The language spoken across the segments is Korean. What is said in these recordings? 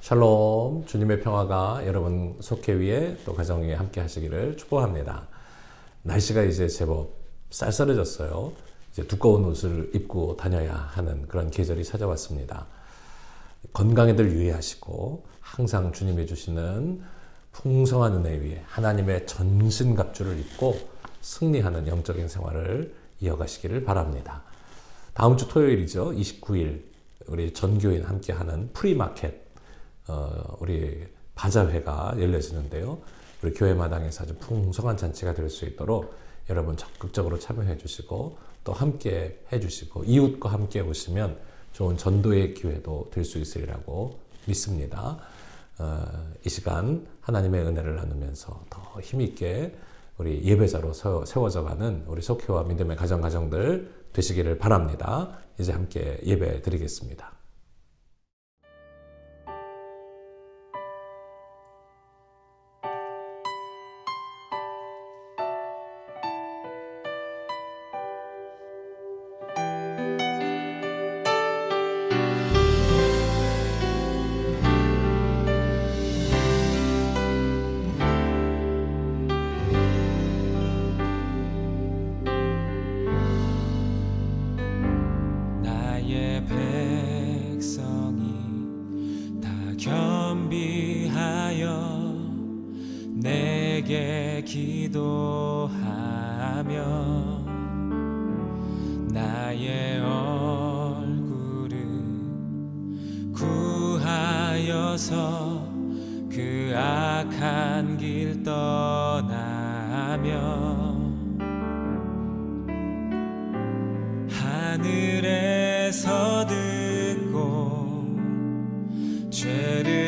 샬롬, 주님의 평화가 여러분 속해 위에 또 가정 위에 함께 하시기를 축복합니다. 날씨가 이제 제법 쌀쌀해졌어요. 이제 두꺼운 옷을 입고 다녀야 하는 그런 계절이 찾아왔습니다. 건강에들 유의하시고 항상 주님이 주시는 풍성한 은혜 위에 하나님의 전신갑주를 입고 승리하는 영적인 생활을 이어가시기를 바랍니다. 다음 주 토요일이죠. 29일 우리 전교인 함께하는 프리마켓 우리 바자회가 열려지는데요. 우리 교회 마당에서 아주 풍성한 잔치가 될 수 있도록 여러분 적극적으로 참여해 주시고 또 함께 해 주시고 이웃과 함께 오시면 좋은 전도의 기회도 될 수 있으리라고 믿습니다. 이 시간 하나님의 은혜를 나누면서 더 힘있게 우리 예배자로 세워져가는 우리 속회와 믿음의 가정들 되시기를 바랍니다. 이제 함께 예배 드리겠습니다. 내게 기도하며 나의 얼굴을 구하여서 그 악한 길 떠나며 하늘에서 듣고 죄를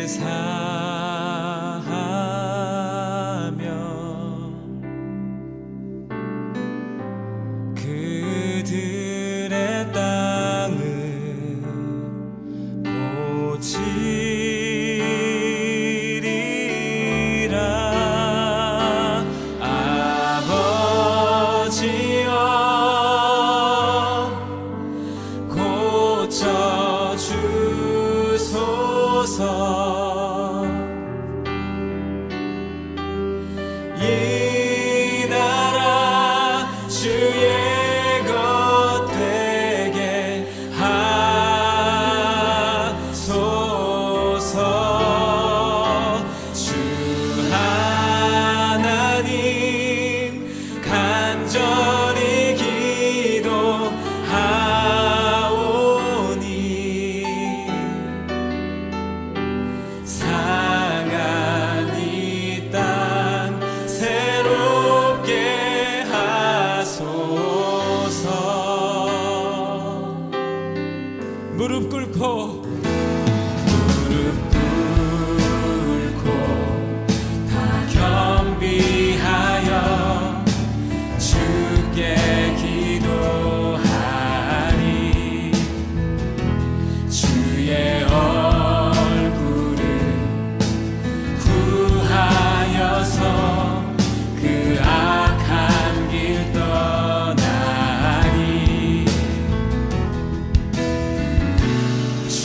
그들의 땅을 고치리라. 아버지여 고쳐주소서. 이 나라 주의 간절히 기도하오니 상한 이 땅 새롭게 하소서. 무릎 꿇고 다 겸비하여 주께 기도하리. 주의 얼굴을 구하여서 그 악한 길 떠나리. 주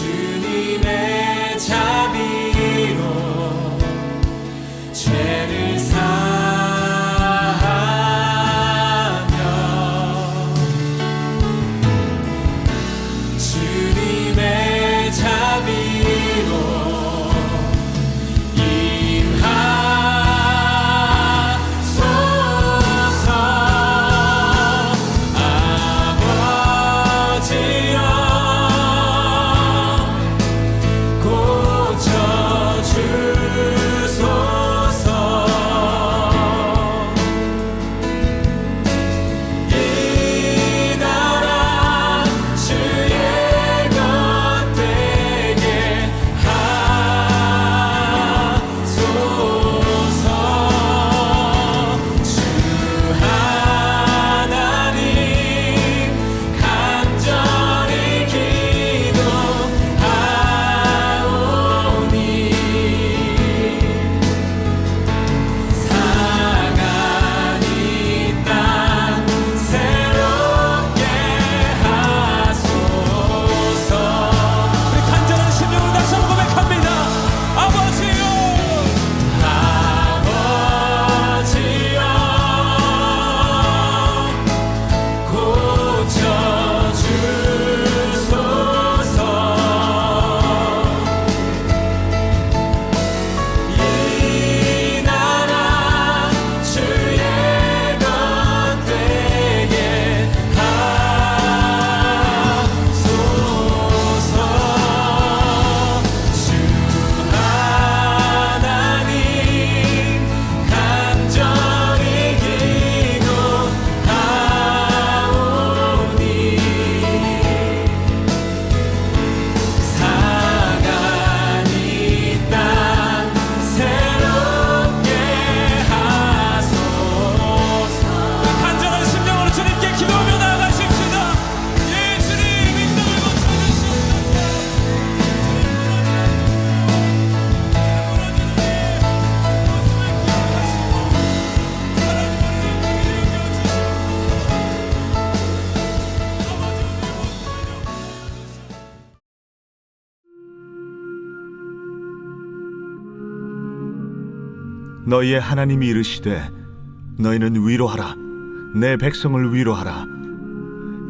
너희의 하나님이 이르시되 너희는 위로하라. 내 백성을 위로하라.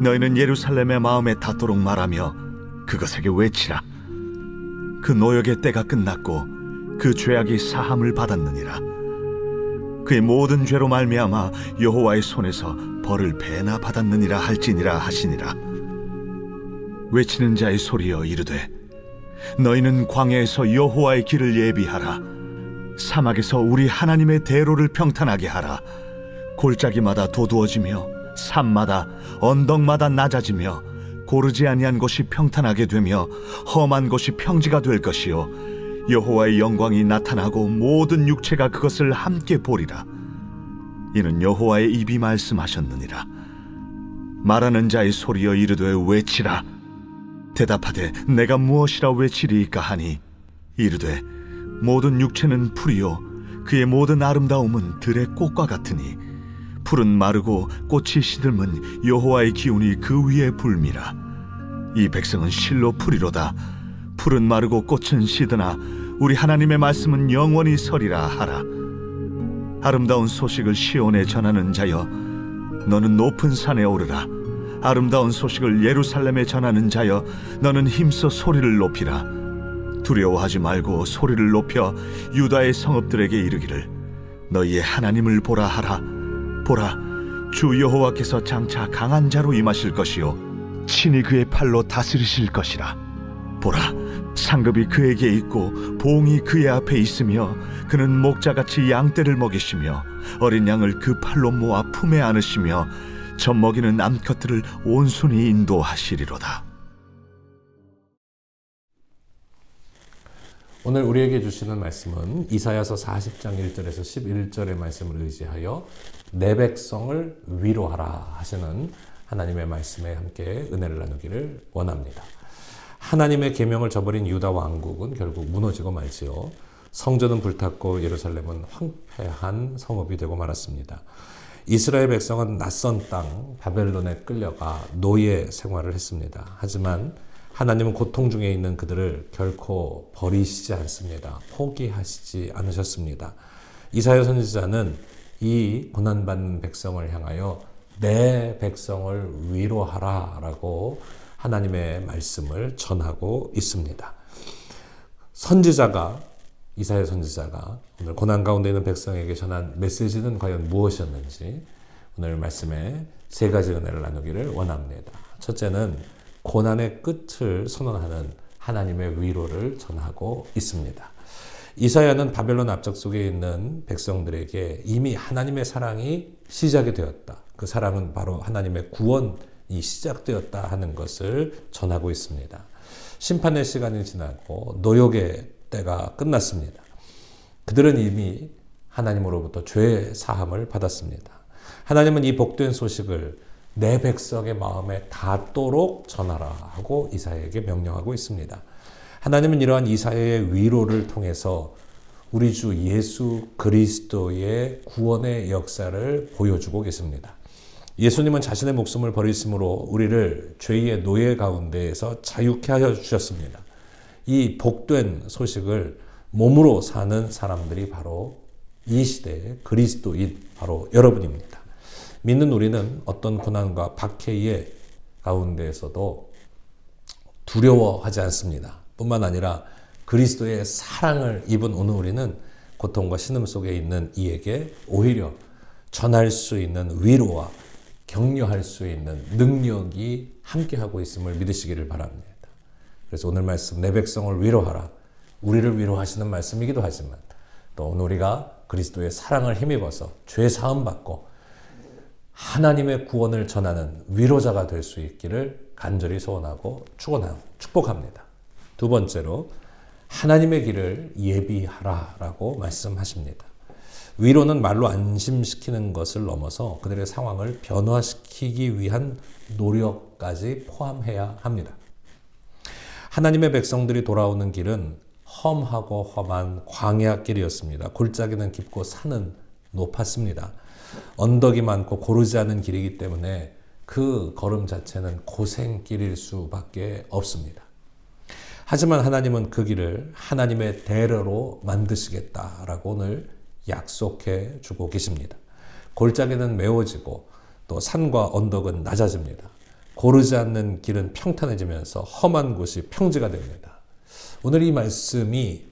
너희는 예루살렘의 마음에 닿도록 말하며 그것에게 외치라. 그 노역의 때가 끝났고 그 죄악이 사함을 받았느니라. 그의 모든 죄로 말미암아 여호와의 손에서 벌을 배나 받았느니라 할지니라 하시니라. 외치는 자의 소리여 이르되 너희는 광야에서 여호와의 길을 예비하라. 사막에서 우리 하나님의 대로를 평탄하게 하라. 골짜기마다 도두어지며 산마다 언덕마다 낮아지며 고르지 아니한 곳이 평탄하게 되며 험한 곳이 평지가 될 것이요 여호와의 영광이 나타나고 모든 육체가 그것을 함께 보리라. 이는 여호와의 입이 말씀하셨느니라. 말하는 자의 소리여 이르되 외치라. 대답하되 내가 무엇이라 외치리이까 하니 이르되 모든 육체는 풀이요 그의 모든 아름다움은 들의 꽃과 같으니 풀은 마르고 꽃이 시들면 여호와의 기운이 그 위에 불미라. 이 백성은 실로 풀이로다. 풀은 마르고 꽃은 시드나 우리 하나님의 말씀은 영원히 서리라 하라. 아름다운 소식을 시온에 전하는 자여 너는 높은 산에 오르라. 아름다운 소식을 예루살렘에 전하는 자여 너는 힘써 소리를 높이라. 두려워하지 말고 소리를 높여 유다의 성읍들에게 이르기를 너희의 하나님을 보라 하라. 보라, 주 여호와께서 장차 강한 자로 임하실 것이요 친히 그의 팔로 다스리실 것이라. 보라, 상급이 그에게 있고 봉이 그의 앞에 있으며 그는 목자같이 양떼를 먹이시며 어린 양을 그 팔로 모아 품에 안으시며 젖먹이는 암컷들을 온순히 인도하시리로다. 오늘 우리에게 주시는 말씀은 이사야서 40장 1절에서 11절의 말씀을 의지하여 내 백성을 위로하라 하시는 하나님의 말씀에 함께 은혜를 나누기를 원합니다. 하나님의 계명을 저버린 유다 왕국은 결국 무너지고 말지요. 성전은 불탔고 예루살렘은 황폐한 성읍이 되고 말았습니다. 이스라엘 백성은 낯선 땅 바벨론에 끌려가 노예 생활을 했습니다. 하지만 하나님은 고통 중에 있는 그들을 결코 버리시지 않습니다. 포기하시지 않으셨습니다. 이사야 선지자는 이 고난받는 백성을 향하여 내 백성을 위로하라 라고 하나님의 말씀을 전하고 있습니다. 선지자가 이사야 선지자가 오늘 고난 가운데 있는 백성에게 전한 메시지는 과연 무엇이었는지 오늘 말씀에 세 가지 은혜를 나누기를 원합니다. 첫째는 고난의 끝을 선언하는 하나님의 위로를 전하고 있습니다. 이사야는 바벨론 압적 속에 있는 백성들에게 이미 하나님의 사랑이 시작이 되었다. 그 사랑은 바로 하나님의 구원이 시작되었다 하는 것을 전하고 있습니다. 심판의 시간이 지나고 노역의 때가 끝났습니다. 그들은 이미 하나님으로부터 죄 사함을 받았습니다. 하나님은 이 복된 소식을 내 백성의 마음에 닿도록 전하라 하고 이사야에게 명령하고 있습니다. 하나님은 이러한 이사야의 위로를 통해서 우리 주 예수 그리스도의 구원의 역사를 보여주고 계십니다. 예수님은 자신의 목숨을 버리심으로 우리를 죄의 노예 가운데에서 자유케 하여 주셨습니다. 이 복된 소식을 몸으로 사는 사람들이 바로 이 시대의 그리스도인 바로 여러분입니다. 믿는 우리는 어떤 고난과 박해의 가운데에서도 두려워하지 않습니다. 뿐만 아니라 그리스도의 사랑을 입은 오늘 우리는 고통과 신음 속에 있는 이에게 오히려 전할 수 있는 위로와 격려할 수 있는 능력이 함께하고 있음을 믿으시기를 바랍니다. 그래서 오늘 말씀 내 백성을 위로하라. 우리를 위로하시는 말씀이기도 하지만 또 오늘 우리가 그리스도의 사랑을 힘입어서 죄 사함 받고 하나님의 구원을 전하는 위로자가 될 수 있기를 간절히 소원하고 축복합니다. 두 번째로 하나님의 길을 예비하라라고 말씀하십니다. 위로는 말로 안심시키는 것을 넘어서 그들의 상황을 변화시키기 위한 노력까지 포함해야 합니다. 하나님의 백성들이 돌아오는 길은 험하고 험한 광야길이었습니다. 골짜기는 깊고 산은 높았습니다. 언덕이 많고 고르지 않은 길이기 때문에 그 걸음 자체는 고생길일 수밖에 없습니다. 하지만 하나님은 그 길을 하나님의 대로로 만드시겠다라고 오늘 약속해 주고 계십니다. 골짜기는 메워지고 또 산과 언덕은 낮아집니다. 고르지 않는 길은 평탄해지면서 험한 곳이 평지가 됩니다. 오늘 이 말씀이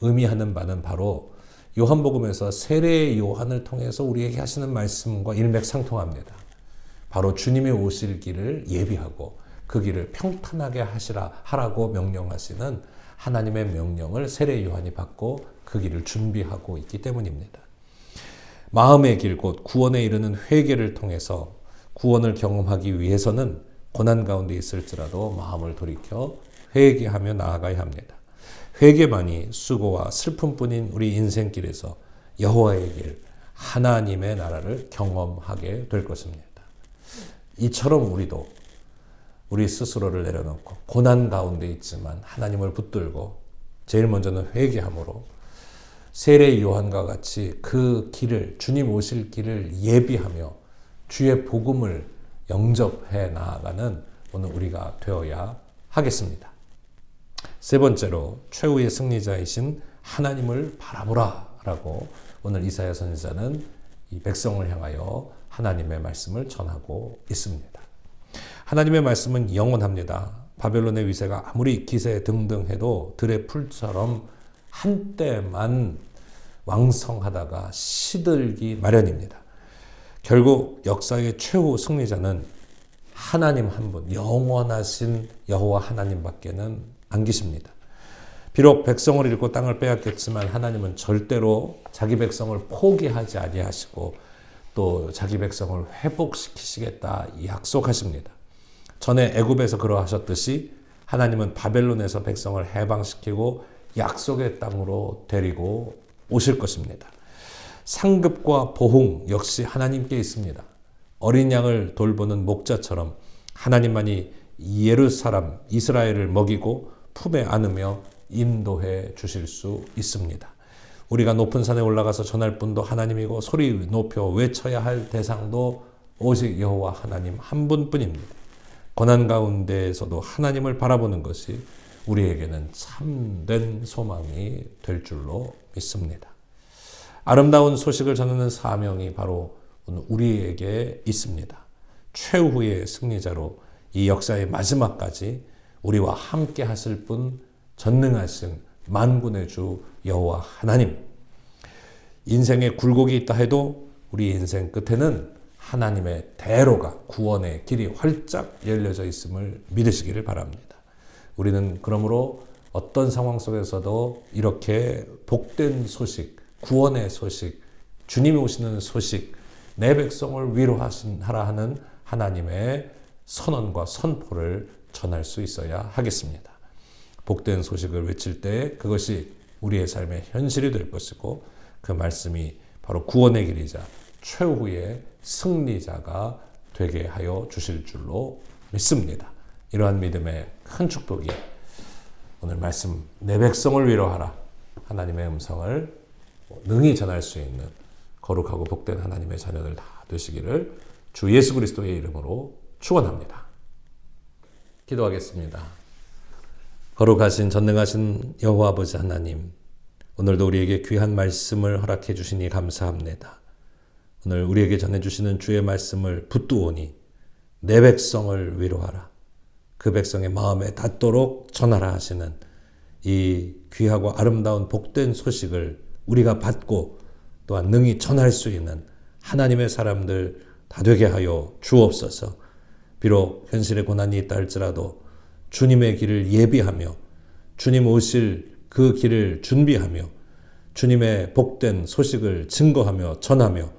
의미하는 바는 바로 요한복음에서 세례의 요한을 통해서 우리에게 하시는 말씀과 일맥상통합니다. 바로 주님이 오실 길을 예비하고 그 길을 평탄하게 하라고 명령하시는 하나님의 명령을 세례 요한이 받고 그 길을 준비하고 있기 때문입니다. 마음의 길 곧 구원에 이르는 회개를 통해서 구원을 경험하기 위해서는 고난 가운데 있을지라도 마음을 돌이켜 회개하며 나아가야 합니다. 회개만이 수고와 슬픔뿐인 우리 인생길에서 여호와의 길, 하나님의 나라를 경험하게 될 것입니다. 이처럼 우리도 우리 스스로를 내려놓고 고난 가운데 있지만 하나님을 붙들고 제일 먼저는 회개함으로 세례 요한과 같이 그 길을, 주님 오실 길을 예비하며 주의 복음을 영접해 나아가는 오늘 우리가 되어야 하겠습니다. 세 번째로 최후의 승리자이신 하나님을 바라보라 라고 오늘 이사야 선지자는 이 백성을 향하여 하나님의 말씀을 전하고 있습니다. 하나님의 말씀은 영원합니다. 바벨론의 위세가 아무리 기세 등등해도 들의 풀처럼 한때만 왕성하다가 시들기 마련입니다. 결국 역사의 최후 승리자는 하나님 한 분, 영원하신 여호와 하나님밖에는 안 계십니다. 비록 백성을 잃고 땅을 빼앗겼지만 하나님은 절대로 자기 백성을 포기하지 아니하시고 또 자기 백성을 회복시키시겠다 약속하십니다. 전에 애굽에서 그러하셨듯이 하나님은 바벨론에서 백성을 해방시키고 약속의 땅으로 데리고 오실 것입니다. 상급과 보홍 역시 하나님께 있습니다. 어린 양을 돌보는 목자처럼 하나님만이 예루살렘, 이스라엘을 먹이고 품에 안으며 인도해 주실 수 있습니다. 우리가 높은 산에 올라가서 전할 분도 하나님이고 소리 높여 외쳐야 할 대상도 오직 여호와 하나님 한 분뿐입니다. 고난 가운데에서도 하나님을 바라보는 것이 우리에게는 참된 소망이 될 줄로 믿습니다. 아름다운 소식을 전하는 사명이 바로 우리에게 있습니다. 최후의 승리자로 이 역사의 마지막까지 우리와 함께 하실 분, 전능하신 만군의 주 여호와 하나님. 인생에 굴곡이 있다 해도 우리 인생 끝에는 하나님의 대로가, 구원의 길이 활짝 열려져 있음을 믿으시기를 바랍니다. 우리는 그러므로 어떤 상황 속에서도 이렇게 복된 소식, 구원의 소식, 주님이 오시는 소식, 내 백성을 위로하라 하는 하나님의 선언과 선포를 전할 수 있어야 하겠습니다. 복된 소식을 외칠 때 그것이 우리의 삶의 현실이 될 것이고 그 말씀이 바로 구원의 길이자 최후의 승리자가 되게 하여 주실 줄로 믿습니다. 이러한 믿음의 큰 축복이 오늘 말씀 내 백성을 위로하라 하나님의 음성을 능히 전할 수 있는 거룩하고 복된 하나님의 자녀들 다 되시기를 주 예수 그리스도의 이름으로 축원합니다. 기도하겠습니다. 거룩하신 전능하신 여호와 아버지 하나님, 오늘도 우리에게 귀한 말씀을 허락해 주시니 감사합니다. 오늘 우리에게 전해주시는 주의 말씀을 붙두오니 내 백성을 위로하라. 그 백성의 마음에 닿도록 전하라 하시는 이 귀하고 아름다운 복된 소식을 우리가 받고 또한 능히 전할 수 있는 하나님의 사람들 다 되게 하여 주옵소서. 비록 현실의 고난이 있다 할지라도 주님의 길을 예비하며 주님 오실 그 길을 준비하며 주님의 복된 소식을 증거하며 전하며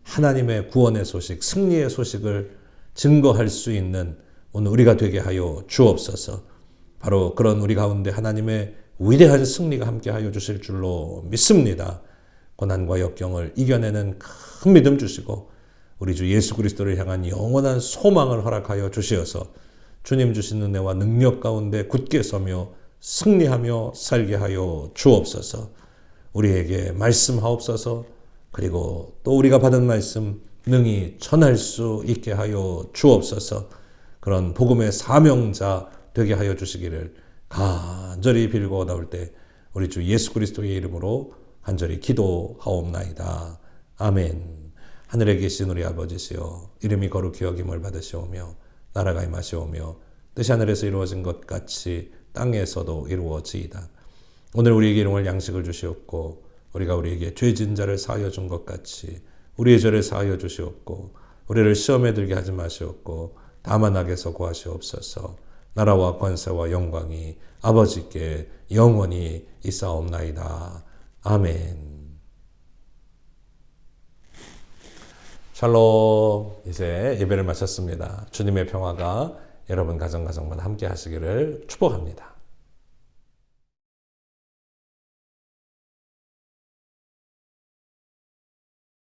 하나님의 구원의 소식, 승리의 소식을 증거할 수 있는 오늘 우리가 되게 하여 주옵소서. 바로 그런 우리 가운데 하나님의 위대한 승리가 함께하여 주실 줄로 믿습니다. 고난과 역경을 이겨내는 큰 믿음 주시고 우리 주 예수 그리스도를 향한 영원한 소망을 허락하여 주시어서 주님 주신 은혜와 능력 가운데 굳게 서며 승리하며 살게 하여 주옵소서. 우리에게 말씀하옵소서. 그리고 또 우리가 받은 말씀 능히 전할 수 있게 하여 주옵소서. 그런 복음의 사명자 되게 하여 주시기를 간절히 빌고 나올 때 우리 주 예수 그리스도의 이름으로 간절히 기도하옵나이다. 아멘. 하늘에 계신 우리 아버지시여, 이름이 거룩히 여김을 받으시오며 나라가 임하시오며 뜻이 하늘에서 이루어진 것 같이 땅에서도 이루어지이다. 오늘 우리에게 일용할 양식을 주시옵고 우리가 우리에게 죄진 자를 사하여 준 것 같이 우리의 죄를 사하여 주시옵고 우리를 시험에 들게 하지 마시옵고 다만 악에서 구하시옵소서. 나라와 권세와 영광이 아버지께 영원히 있사옵나이다. 아멘. 샬롬. 이제 예배를 마쳤습니다. 주님의 평화가 여러분 가정마다 함께 하시기를 축복합니다.